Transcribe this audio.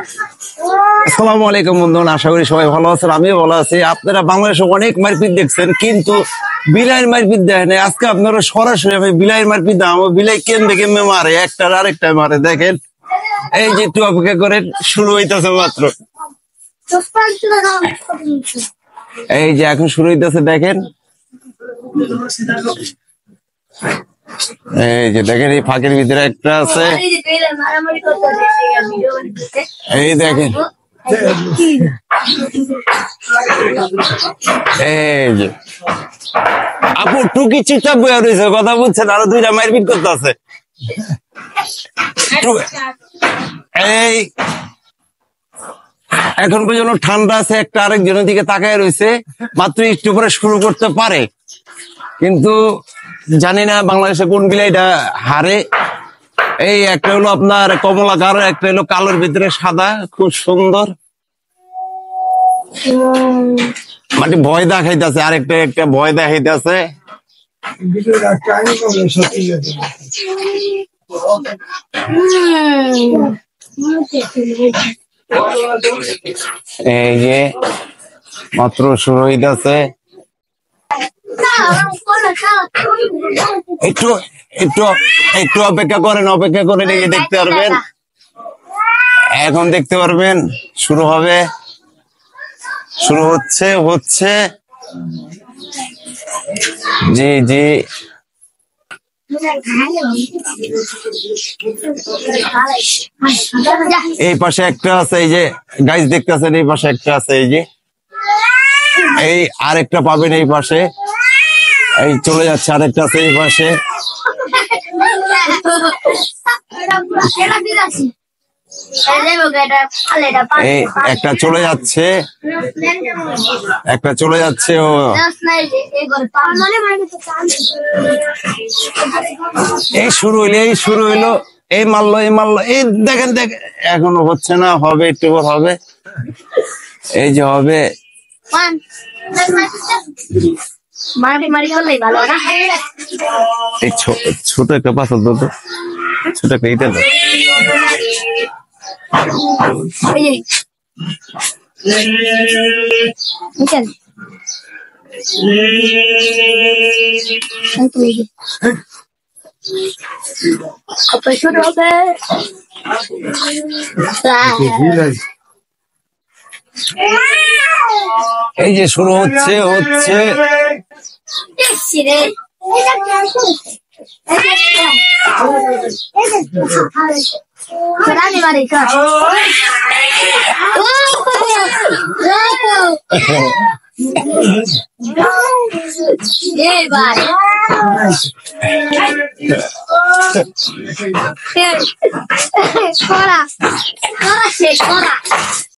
আসসালামু আলাইকুম বন্ধুগণ, আশা করি সবাই ভালো আছেন। আমিও ভালো আছি। আপনারা বাংলাদেশে অনেক মারপিট দেখছেন, কিন্তু বিলাইয়ের মারপিট দেখেন নাই। আজকে আপনারা সরাসরি আমি বিলাইয়ের মারপিট দেখাবো। বিলাই কেমনে মারে, একটার আরেকটা মারে। দেখেন, এই যে একটু অপেক্ষা করেন, শুরু হইতেছে মাত্র। এই যে এখন শুরু হইতেছে, দেখেন। এই যে দেখেন, এই ফাঁকের ভিতরে একটা আছে। এই দেখেন, এই যে আপু টুকি চিপচাপ বইয়া রয়েছে, কথা বুঝছেন? আরো দুইটা মারপিট করতে আছে। এই এখন পর্যন্ত ঠান্ডা আছে, একটা আরেকজনের দিকে তাকায় রয়েছে। মাত্র একটু পরে শুরু করতে পারে, কিন্তু জানি না বাংলাদেশে কোন বিলাইটা হারে। এই একটা হলো আপনার কমলাকার, একটা হলো কালোর ভিতরে সাদা, খুব সুন্দর। মানে ভয় দেখাইতেছে, আরেকটা একটা ভয় দেখাইতেছে। এই যে মাত্র শুরু হইতেছে। একটু একটু একটু অপেক্ষা করেন, অপেক্ষা করে দেখতে পারবেন। এখন দেখতে পারবেন শুরু হবে, শুরু হচ্ছে। জি জি, এই পাশে একটা আছে, এই যে গাইস দেখতেছেন, এই পাশে একটা আছে। এই যে এই আরেকটা পাবেন এই পাশে। এই চলে যাচ্ছে, আরেকটা আছে এই পাশে। এই একটা চলে যাচ্ছে, একটা চলে যাচ্ছে। ও এই শুরু হইলো, এই মারলো, এই দেখেন এখনো হচ্ছে না, হবে একটু হবে। এই যে হবে, এই ছোট একটা পাথর তো, ছোট একটা ইটা দাও। এই যে শুরু হচ্ছে।